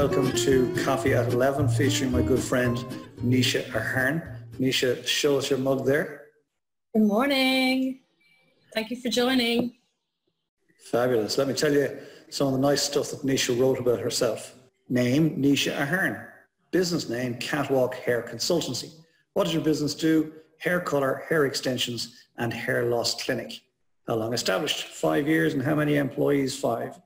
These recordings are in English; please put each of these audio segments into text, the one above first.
welcome to Coffee at 11 featuring my good friend Neisha Ahern. Neisha, show us your mug there. Good morning. Thank you for joining. Fabulous. Let me tell you some of the nice stuff that Neisha wrote about herself. Name, Neisha Ahern. Business name, Catwalk Hair Consultancy. What does your business do? Hair colour, hair extensions and hair loss clinic. How long established? 5 years. And how many employees? 5.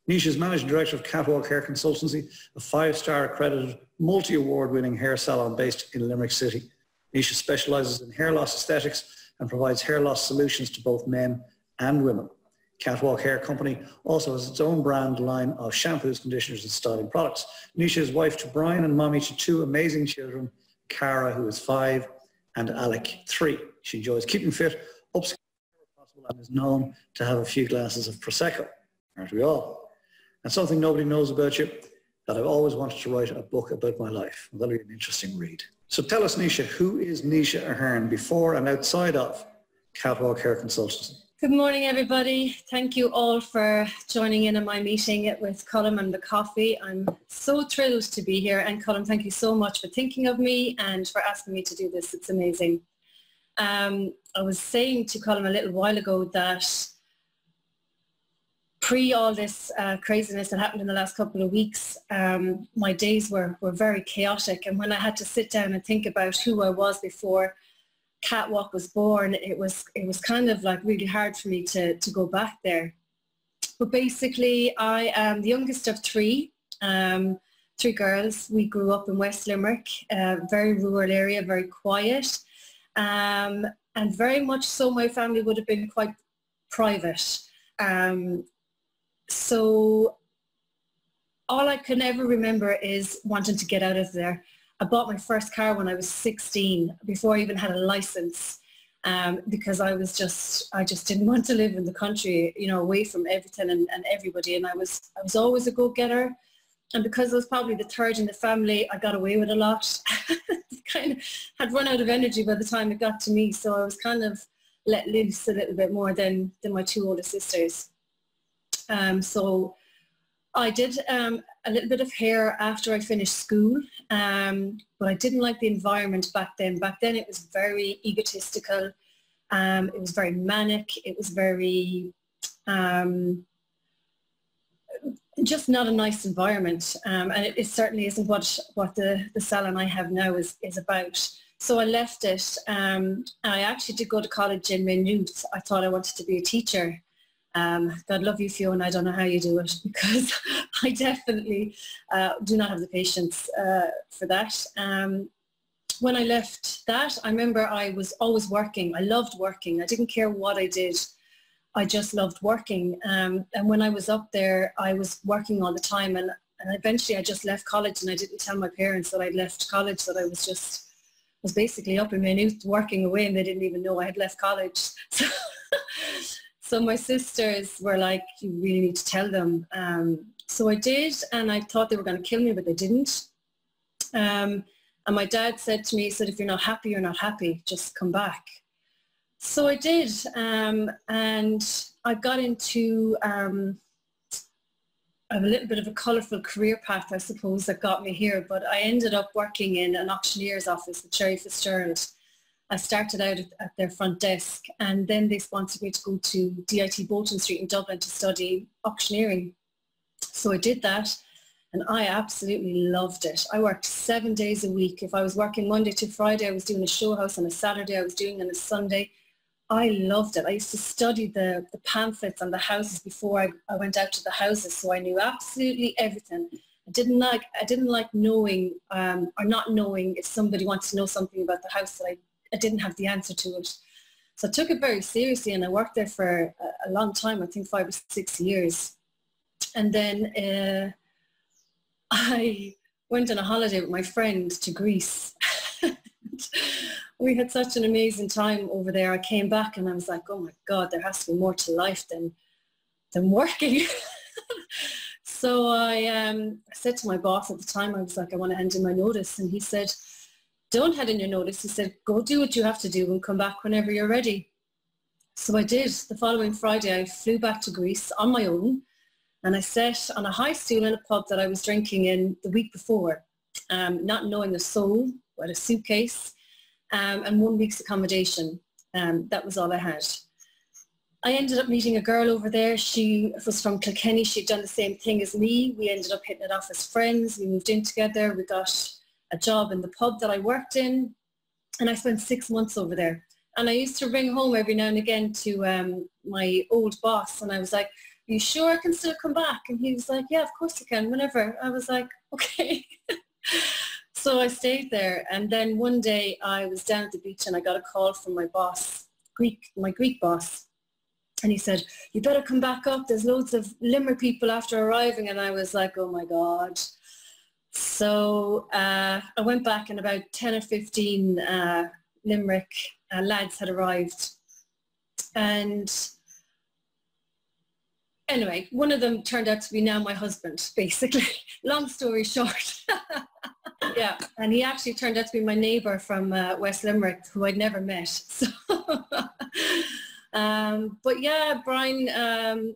Neisha is Managing Director of Catwalk Hair Consultancy, a 5-star accredited, multi-award winning hair salon based in Limerick City. Neisha specialises in hair loss aesthetics and provides hair loss solutions to both men and women. Catwalk Hair Company also has its own brand line of shampoos, conditioners and styling products. Neisha is wife to Brian and mommy to 2 amazing children, Karah, who is 5, and Alec, 3. She enjoys keeping fit, upskilling wherever possible, and is known to have a few glasses of prosecco. Aren't we all? And something nobody knows about you, that I've always wanted to write a book about my life. That'll be an interesting read. So tell us, Neisha, who is Neisha Ahern before and outside of Catwalk Hair Consultancy? Good morning, everybody. Thank you all for joining in on my meeting with Colm and the coffee. I'm so thrilled to be here. And Colm, thank you so much for thinking of me and for asking me to do this. It's amazing. I was saying to Colm a little while ago that pre all this craziness that happened in the last couple of weeks, my days were very chaotic. And when I had to sit down and think about who I was before Catwalk was born, it was kind of like really hard for me to go back there. But basically, I am the youngest of 3 girls. We grew up in West Limerick, very rural area, very quiet, and very much so my family would have been quite private. So all I can ever remember is wanting to get out of there. I bought my first car when I was 16, before I even had a license, because I just didn't want to live in the country, you know, away from everything and everybody. And I was always a go-getter. And because I was probably the 3rd in the family, I got away with a lot. Kind of had run out of energy by the time it got to me. So I was kind of let loose a little bit more than my 2 older sisters. So I did a little bit of hair after I finished school, but I didn't like the environment back then. Back then it was very egotistical, it was very manic, it was very, just not a nice environment, and it certainly isn't what the salon I have now is about. So I left it. I actually did go to college in Maynooth. I thought I wanted to be a teacher. God love you, Fiona. I don't know how you do it, because I definitely do not have the patience for that. When I left that, I remember I was always working. I loved working. I didn't care what I did. I just loved working. And when I was up there, I was working all the time. And eventually I just left college, and I didn't tell my parents that I'd left college, that I was basically up in Maynooth working away, and they didn't even know I had left college. So my sisters were like, you really need to tell them. So I did, and I thought they were going to kill me, but they didn't. And my dad said to me, he said, if you're not happy, you're not happy. Just come back. So I did, and I got into a little bit of a colourful career path, I suppose, that got me here. But I ended up working in an auctioneer's office with Cherry Fitzgerald. I started out at their front desk, and then they sponsored me to go to DIT Bolton Street in Dublin to study auctioneering. So I did that, and I absolutely loved it. I worked 7 days a week. If I was working Monday to Friday, I was doing a show house. On a Saturday, I was doing on a Sunday. I loved it. I used to study the pamphlets on the houses before I went out to the houses, so I knew absolutely everything. I didn't like knowing or not knowing if somebody wants to know something about the house that I didn't have the answer to it. So I took it very seriously, and I worked there for a long time, I think 5 or 6 years. And then I went on a holiday with my friend to Greece. We had such an amazing time over there. I came back and I was like, oh my God, there has to be more to life than working. So I said to my boss at the time, I was like, I want to hand in my notice. And he said, don't hand in your notice. He said, go do what you have to do and come back whenever you're ready. So I did. The following Friday, I flew back to Greece on my own. And I sat on a high stool in a pub that I was drinking in the week before, not knowing a soul, with a suitcase, and 1 week's accommodation. That was all I had. I ended up meeting a girl over there. She was from Kilkenny. She'd done the same thing as me. We ended up hitting it off as friends. We moved in together. We got a job in the pub that I worked in, and I spent 6 months over there. And I used to ring home every now and again to my old boss, and I was like, "Are you sure I can still come back?" And he was like, "Yeah, of course you can, whenever." I was like, "Okay." So I stayed there, and then one day I was down at the beach and I got a call from my boss, my Greek boss. And he said, "You better come back up. There's loads of Limerick people after arriving." And I was like, "Oh my God." So I went back, and about 10 or 15 Limerick lads had arrived. And anyway, one of them turned out to be now my husband, basically. Long story short. Yeah, and he actually turned out to be my neighbour from West Limerick, who I'd never met. So but yeah, Brian,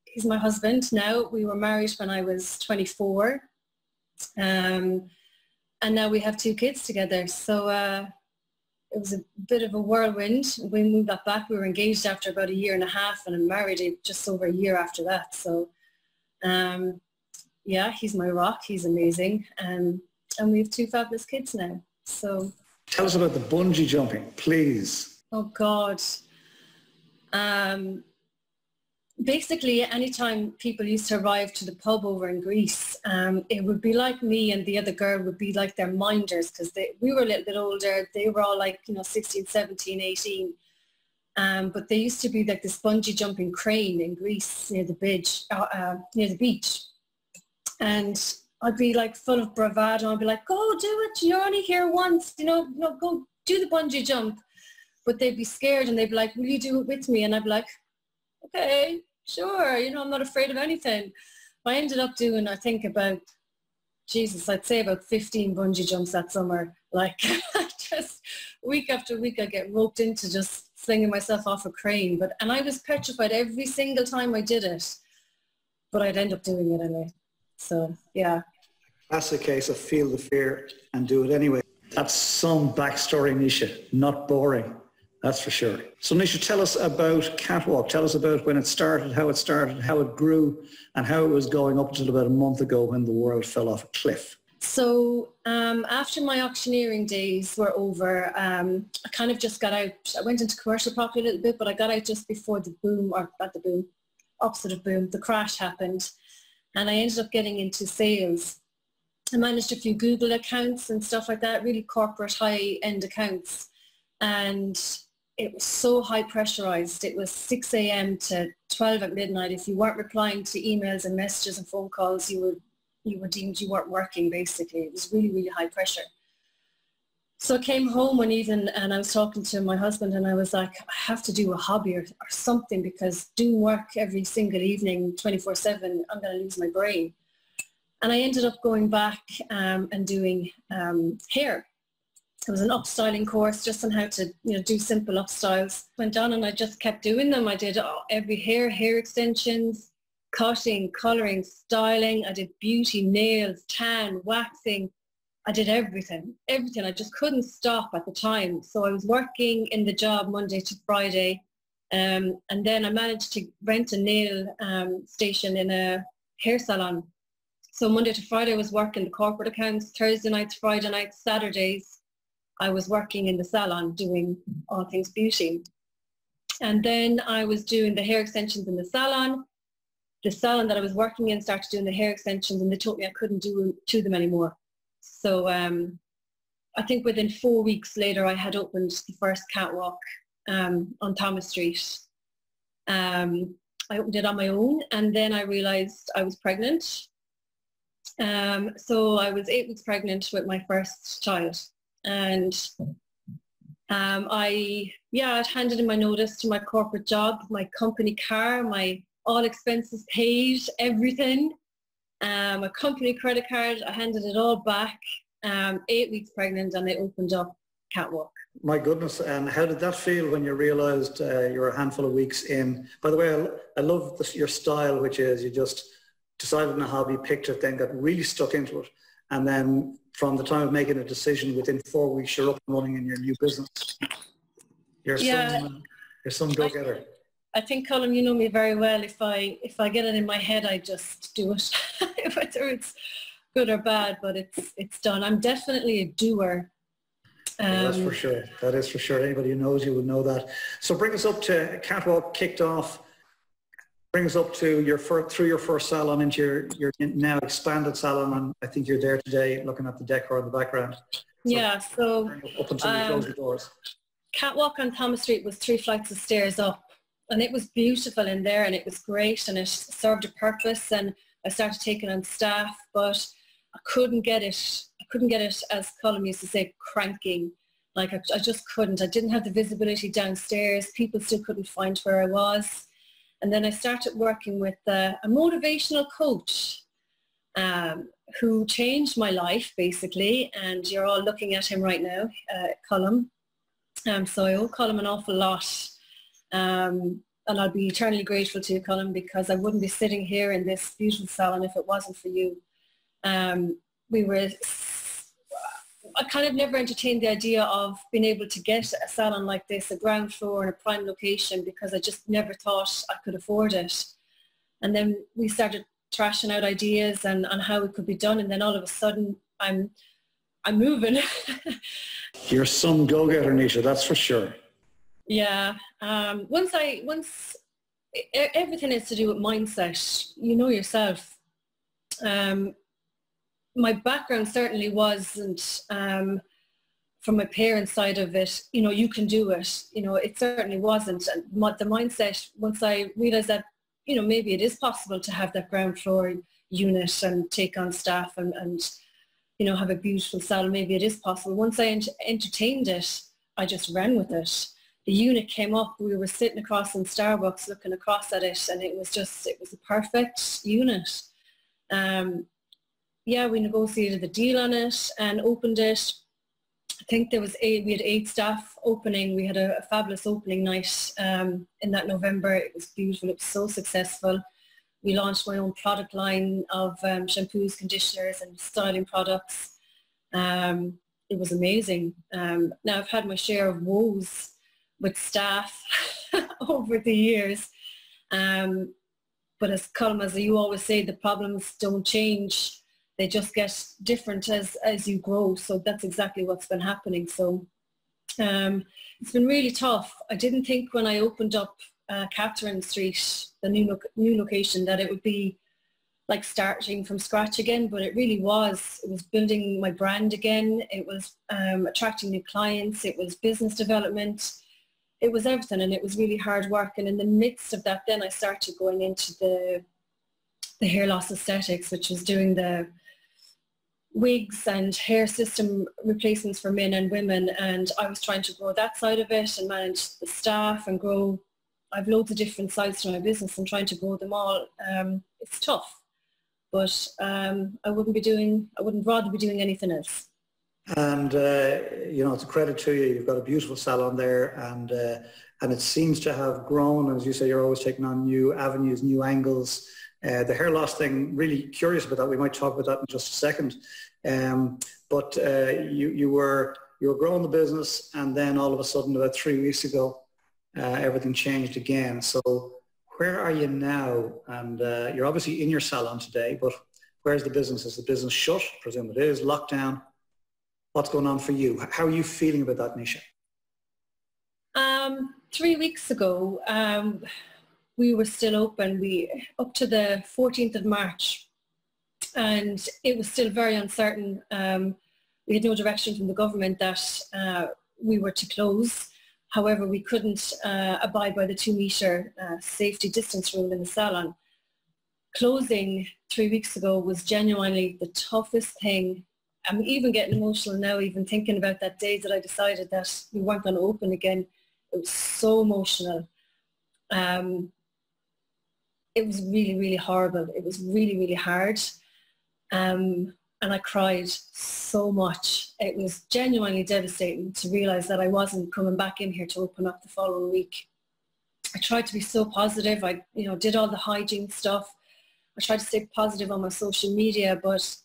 he's my husband now. We were married when I was 24. And now we have 2 kids together. So it was a bit of a whirlwind. We moved back. We were engaged after about 1.5 years and married just over a year after that. So yeah, he's my rock. He's amazing. And we have 2 fabulous kids now. So tell us about the bungee jumping, please. Oh God. Basically, anytime people used to arrive to the pub over in Greece, it would be like me and the other girl would be like their minders, because we were a little bit older. They were all like, 16, 17, 18. But there used to be like this bungee jumping crane in Greece near the beach. And I'd be like full of bravado. I'd be like, "Go do it. You're only here once, go do the bungee jump." But they'd be scared and they'd be like, "Will you do it with me?" And I'd be like, "Okay, sure. I'm not afraid of anything." I ended up doing, I think I'd say about 15 bungee jumps that summer. Like just week after week, I get roped into just slinging myself off a crane. And I was petrified every single time I did it, but I'd end up doing it anyway. So yeah. That's the case of feel the fear and do it anyway. That's some backstory, Neisha. Not boring. That's for sure. So Neisha, tell us about Catwalk. Tell us about when it started, how it grew, and how it was going up until about a month ago when the world fell off a cliff. So after my auctioneering days were over, I kind of just got out. I went into commercial property a little bit, but I got out just before the boom, or not the boom, opposite of boom, the crash happened. And I ended up getting into sales. I managed a few Google accounts and stuff like that, really corporate high-end accounts. And it was so high pressurized. It was 6 a.m. to 12 at midnight. If you weren't replying to emails and messages and phone calls, you were deemed you weren't working, basically. It was really, really high pressure. So I came home one evening and I was talking to my husband and I was like, "I have to do a hobby or something, because doing work every single evening, 24/7, I'm going to lose my brain." And I ended up going back and doing hair. It was an upstyling course just on how to, do simple upstyles. Went on and I just kept doing them. I did every hair extensions, cutting, colouring, styling. I did beauty, nails, tan, waxing. I did everything. I just couldn't stop at the time. So I was working in the job Monday to Friday. And then I managed to rent a nail station in a hair salon. So Monday to Friday I was working the corporate accounts. Thursday nights, Friday nights, Saturdays, I was working in the salon doing all things beauty. And then I was doing the hair extensions in the salon. The salon that I was working in started doing the hair extensions and they told me I couldn't do them anymore. So I think within 4 weeks later I had opened the first Catwalk on Thomas Street. I opened it on my own and then I realised I was pregnant. So I was 8 weeks pregnant with my first child. And I'd handed in my notice to my corporate job, my company car, my all expenses paid, everything. My company credit card, I handed it all back. 8 weeks pregnant and I opened up Catwalk. My goodness, and how did that feel when you realised you were a handful of weeks in? By the way, I love your style, which is you just decided on a hobby, picked it, then got really stuck into it. And then from the time of making a decision, within 4 weeks, you're up and running in your new business. You're some go-getter. I think, Colin, you know me very well. If I get it in my head, I just do it, whether it's good or bad, but it's done. I'm definitely a doer. That's for sure. That is for sure. Anybody who knows you will know that. So bring us up to Catwalk kicked off. Bring us up to through your first salon into your now expanded salon, and I think you're there today looking at the decor in the background. So up until you close the doors. Catwalk on Thomas Street was 3 flights of stairs up, and it was beautiful in there, and it was great, and it served a purpose, and I started taking on staff, but I couldn't get it, as Colin used to say, cranking. Like I just couldn't. I didn't have the visibility downstairs. People still couldn't find where I was. And then I started working with a motivational coach who changed my life, basically. And you're all looking at him right now, Colin. So I owe Colin an awful lot. And I'll be eternally grateful to you, Colin, because I wouldn't be sitting here in this beautiful salon if it wasn't for you. I kind of never entertained the idea of being able to get a salon like this, a ground floor in a prime location, because I just never thought I could afford it. And then we started thrashing out ideas on how it could be done, and then all of a sudden I'm moving. You're some go-getter, Neisha, that's for sure. Yeah. Everything has to do with mindset. You know yourself. My background certainly wasn't from my parents' side of it, you know, you can do it. You know, it certainly wasn't. And the mindset, once I realised that, you know, maybe it is possible to have that ground floor unit and take on staff and you know, have a beautiful salon, maybe it is possible. Once I entertained it, I just ran with it. The unit came up, we were sitting across in Starbucks looking across at it, and it was a perfect unit. Yeah, we negotiated the deal on it and opened it. I think we had 8 staff opening. We had a fabulous opening night in that November. It was beautiful. It was so successful. We launched my own product line of shampoos, conditioners and styling products. It was amazing. Now I've had my share of woes with staff over the years. But as Colin, as you always say, the problems don't change. They just get different as you grow. So that's exactly what's been happening. So it's been really tough. I didn't think when I opened up Catherine Street, the new location, that it would be like starting from scratch again, but it really was. It was building my brand again. It was attracting new clients. It was business development. It was everything, and it was really hard work. And in the midst of that, then I started going into the hair loss aesthetics, which was doing the wigs and hair system replacements for men and women. And I was trying to grow that side of it and manage the staff and grow. I've loads of different sides to my business and trying to grow them all. It's tough, but I wouldn't rather be doing anything else. And you know, it's a credit to you. You've got a beautiful salon there, and it seems to have grown. As you say, you're always taking on new avenues, new angles. The hair loss thing, really curious about that. We might talk about that in just a second. But you were growing the business, and then all of a sudden, about 3 weeks ago, everything changed again. So where are you now? And you're obviously in your salon today, but where's the business? Is the business shut? I presume it is. Lockdown. What's going on for you? How are you feeling about that, Neisha? 3 weeks ago, we were still open. Up to the 14th of March, and it was still very uncertain. We had no direction from the government that we were to close. However, we couldn't abide by the 2-metre safety distance rule in the salon. Closing 3 weeks ago was genuinely the toughest thing. I'm even getting emotional now, even thinking about that day that I decided that we weren't going to open again. It was so emotional. It was really, really horrible. It was really, really hard. And I cried so much. It was genuinely devastating to realise that I wasn't coming back in here to open up the following week. I tried to be so positive. I did all the hygiene stuff. I tried to stay positive on my social media, but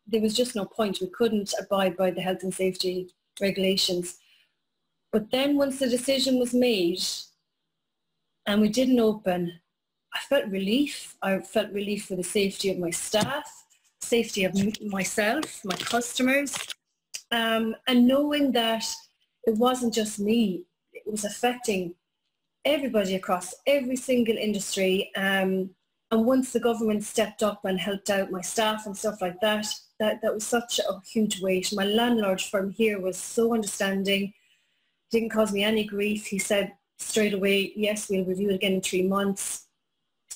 there was just no point. We couldn't abide by the health and safety regulations. But then once the decision was made and we didn't open, I felt relief. I felt relief for the safety of my staff, safety of myself, my customers, and knowing that it wasn't just me, it was affecting everybody across every single industry. And once the government stepped up and helped out my staff and stuff like that, that was such a huge weight. My landlord from here was so understanding, didn't cause me any grief. He said straight away, yes, we'll review it again in 3 months.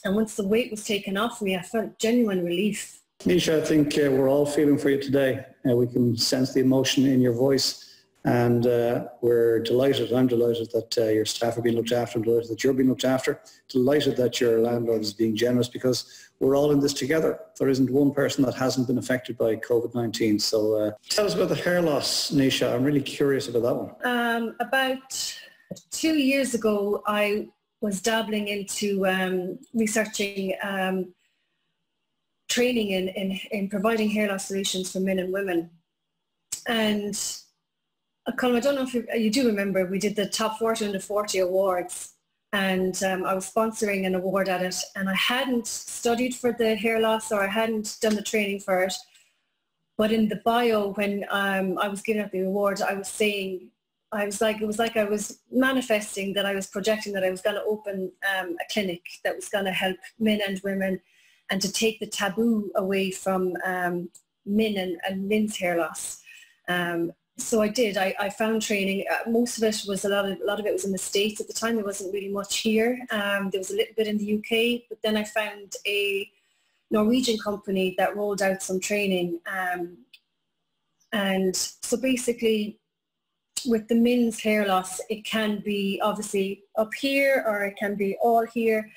And once the weight was taken off me, I felt genuine relief. Neisha, I think we're all feeling for you today. We can sense the emotion in your voice, and we're delighted. I'm delighted that your staff are being looked after. I'm delighted that you're being looked after. Delighted that your landlord is being generous, because we're all in this together. There isn't one person that hasn't been affected by COVID-19. So tell us about the hair loss, Neisha. I'm really curious about that one. About 2 years ago, I was dabbling into researching training in providing hair loss solutions for men and women. And Colin, I don't know if you do remember, we did the Top 40 Under 40 Awards, and I was sponsoring an award at it, and I hadn't studied for the hair loss, or I hadn't done the training for it. But in the bio, when I was giving out the award, I was saying, it was like I was manifesting that I was projecting that I was going to open a clinic that was going to help men and women, and to take the taboo away from men and men's hair loss. So I did. I found training. Most of it was a lot of it was in the States at the time. There wasn't really much here. There was a little bit in the UK, but then I found a Norwegian company that rolled out some training. And so basically, with the men's hair loss, it can be obviously up here or it can be all here.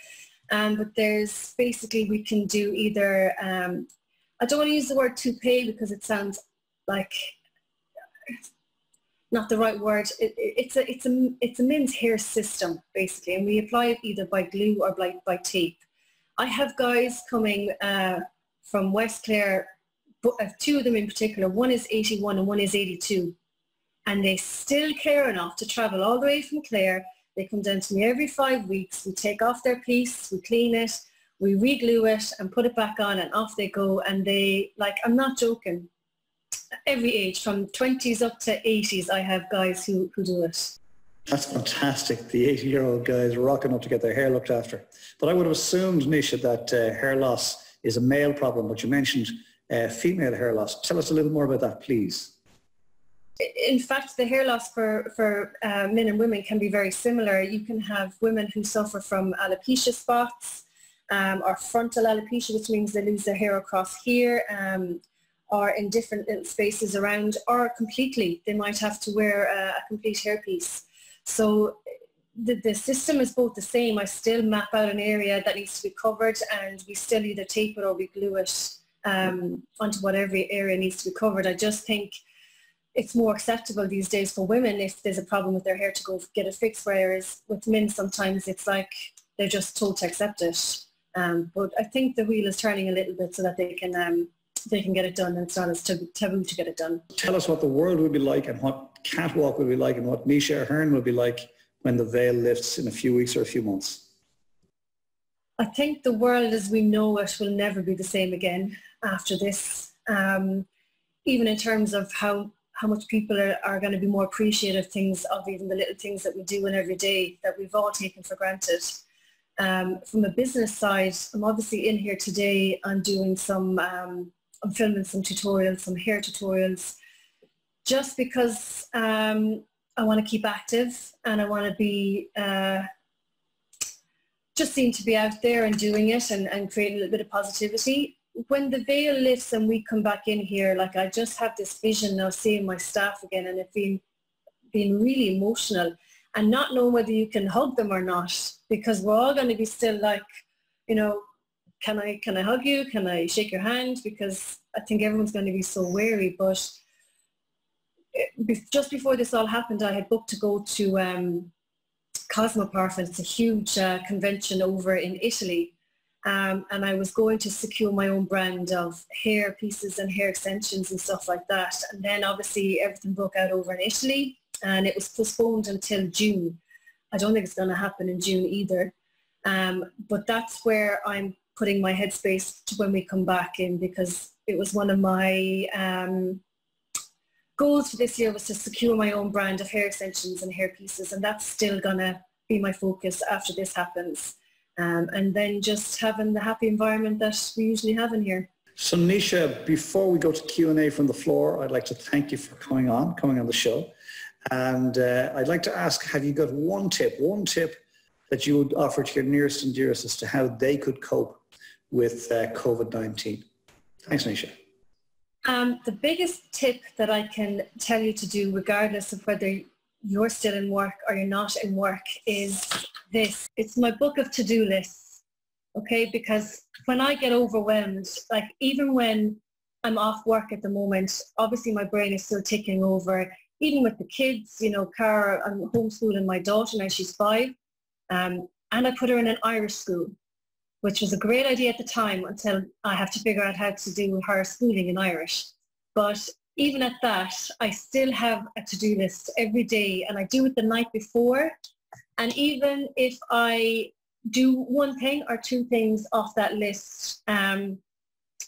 But there's basically, we can do either, I don't want to use the word toupee because it sounds like not the right word. It's a men's hair system basically, and we apply it either by glue or by tape. I have guys coming from West Clare, 2 of them in particular. One is 81 and one is 82. And they still care enough to travel all the way from Clare. They come down to me every 5 weeks. We take off their piece, we clean it, we re-glue it and put it back on, and off they go. And they, like, I'm not joking, every age, from 20s up to 80s, I have guys who do it. That's fantastic. The 80-year-old guys rocking up to get their hair looked after. But I would have assumed, Neisha, that hair loss is a male problem, but you mentioned female hair loss. Tell us a little more about that, please. In fact, the hair loss for men and women can be very similar. You can have women who suffer from alopecia spots, or frontal alopecia, which means they lose their hair across here, or in different little spaces around, or completely. They might have to wear a complete hairpiece. So the system is both the same. I still map out an area that needs to be covered, and we still either tape it or we glue it onto whatever area needs to be covered. I just think it's more acceptable these days for women if there's a problem with their hair to go get it fixed, whereas with men sometimes it's like they're just told to accept it. But I think the wheel is turning a little bit so that they can get it done, and it's not as taboo to get it done. Tell us what the world will be like and what Catwalk will be like and what Neisha Ahern will be like when the veil lifts in a few weeks or a few months. I think the world as we know it will never be the same again after this. Even in terms of how much people are going to be more appreciative of even the little things that we do in every day that we've all taken for granted. From a business side, I'm obviously in here today. I'm doing I'm filming some tutorials, some hair tutorials, just because I want to keep active and I want to be, just seem to be out there and doing it and creating a little bit of positivity. When the veil lifts and we come back in here, like, I just have this vision now seeing my staff again, and it being really emotional and not knowing whether you can hug them or not, because we're all going to be still like, you know, can I hug you? Can I shake your hand? Because I think everyone's going to be so wary. But just before this all happened, I had booked to go to Cosmopark. It's a huge convention over in Italy. And I was going to secure my own brand of hair pieces and hair extensions and stuff like that. And then obviously everything broke out over in Italy and it was postponed until June. I don't think it's going to happen in June either. But that's where I'm putting my headspace to when we come back in, because it was one of my goals for this year was to secure my own brand of hair extensions and hair pieces. And that's still going to be my focus after this happens. And then just having the happy environment that we usually have in here. So Neisha, before we go to Q&A from the floor, I'd like to thank you for coming on the show. And I'd like to ask, have you got one tip that you would offer to your nearest and dearest as to how they could cope with COVID-19? Thanks, Neisha. The biggest tip that I can tell you to do, regardless of whether you're still in work or you're not in work, is this. It's my book of to-do lists, okay? Because when I get overwhelmed, like even when I'm off work at the moment, obviously my brain is still ticking over, even with the kids, you know, Karah, I'm homeschooling my daughter now, she's 5, and I put her in an Irish school, which was a great idea at the time until I have to figure out how to do her schooling in Irish. But even at that, I still have a to-do list every day, and I do it the night before. And even if I do one thing or 2 things off that list,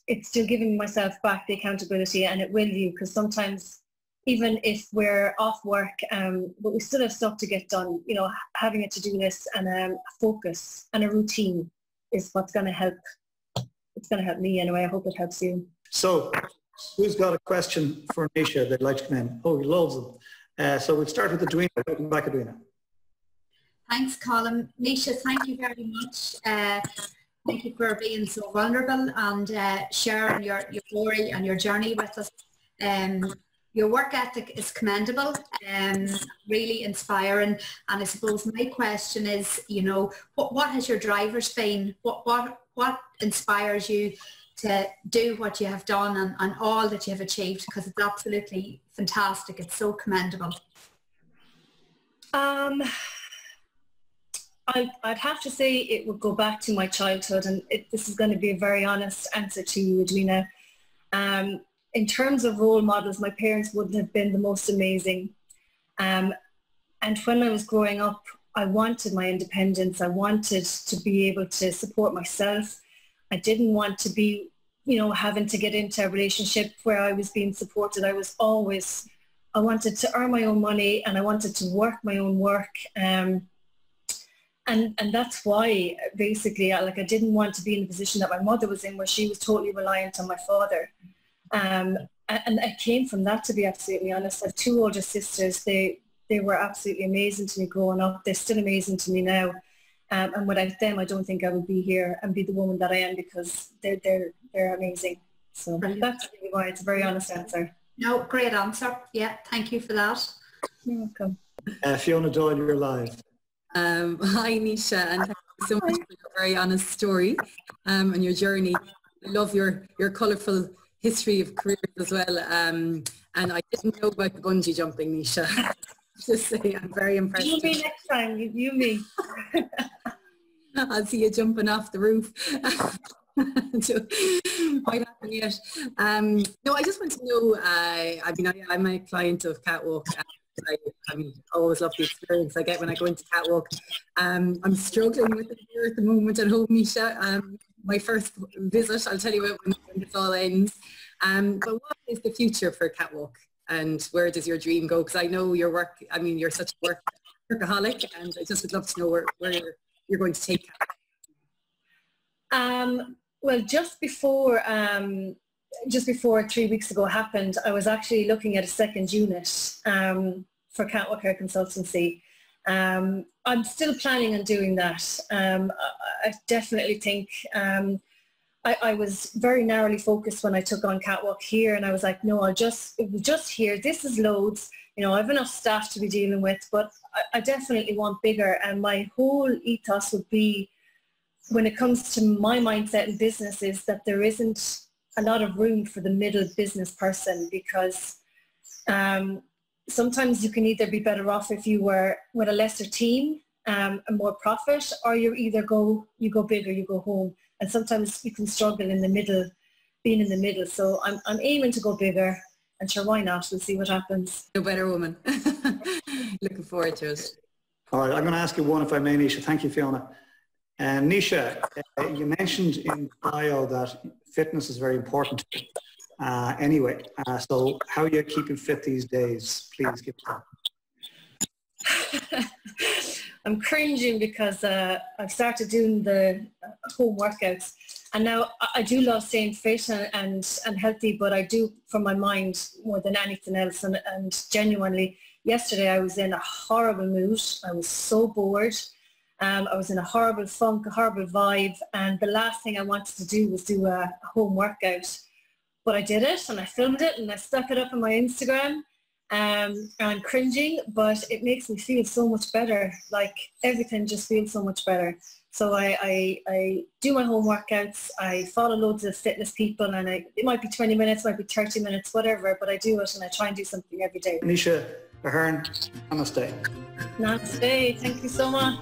it's still giving myself back the accountability, and it will you, because sometimes even if we're off work, but we still have stuff to get done, you know, having a to-do list and a focus and a routine is what's going to help. It's going to help me anyway. I hope it helps you. So who's got a question for Neisha they'd like to come in? Oh, loads of them. So we'll start with Edwina. Welcome back, Edwina. Thanks, Colin. Neisha, thank you very much. Thank you for being so vulnerable and sharing your story and your journey with us. Your work ethic is commendable, really inspiring. And I suppose my question is, you know, what has your drivers been? What inspires you to do what you have done and all that you have achieved? Because it's absolutely fantastic. It's so commendable. I'd have to say it would go back to my childhood, and this is going to be a very honest answer to you, Edwina. In terms of role models, my parents wouldn't have been the most amazing. And when I was growing up, I wanted my independence. I wanted to be able to support myself. I didn't want to be, you know, having to get into a relationship where I was being supported. I wanted to earn my own money, and I wanted to work my own work. And that's why basically I didn't want to be in the position that my mother was in, where she was totally reliant on my father. And I came from that, to be absolutely honest. I have 2 older sisters. They were absolutely amazing to me growing up. They're still amazing to me now. And without them, I don't think I would be here and be the woman that I am, because they're amazing. So that's really why. It's a very honest answer. No, great answer. Yeah, thank you for that. You're welcome. Fiona Doyle, you're live. Hi Neisha, and thank you so much for your very honest story and your journey. I love your colourful history of careers as well, and I didn't know about the bungee jumping, Neisha. Just say I'm very impressed. You me next time, you me. I'll see you jumping off the roof. Might happen yet. No, I just want to know, I'm a client of Catwalk. I always love the experience I get when I go into Catwalk. I'm struggling with it here at the moment at home, Neisha. My first visit, I'll tell you when this all ends. But what is the future for Catwalk, and where does your dream go? Because I know your work, you're such a workaholic, and I just would love to know where you're going to take Catwalk. Well, just before 3 weeks ago happened, I was actually looking at a second unit for Catwalk Hair Consultancy. I'm still planning on doing that. I definitely think I was very narrowly focused when I took on Catwalk here, and I was like, no, it was just here. This is loads. You know, I have enough staff to be dealing with, but I definitely want bigger. And my whole ethos would be, when it comes to my mindset in business, is that there isn't a lot of room for the middle business person, because sometimes you can either be better off if you were with a lesser team and more profit, or you either you go big or you go home. And sometimes you can struggle in the middle, being in the middle. So I'm aiming to go bigger, and sure, why not? We'll see what happens. No better woman. Looking forward to it. All right, I'm going to ask you one, if I may, Neisha. Thank you, Fiona. Neisha, you mentioned in bio that fitness is very important. Anyway, so how are you keeping fit these days? Please give us that. I'm cringing because I've started doing the home workouts, and now I do love staying fit and healthy, but I do for my mind more than anything else. And genuinely, yesterday I was in a horrible mood. I was so bored. I was in a horrible funk, a horrible vibe, and the last thing I wanted to do was do a home workout. But I did it, and I filmed it, and I stuck it up on my Instagram. And I'm cringing, but it makes me feel so much better. Like everything just feels so much better. So I do my home workouts. I follow loads of fitness people, and it might be 20 minutes, might be 30 minutes, whatever, but I do it, and I try and do something every day. Neisha Ahern, namaste. Namaste. Thank you so much.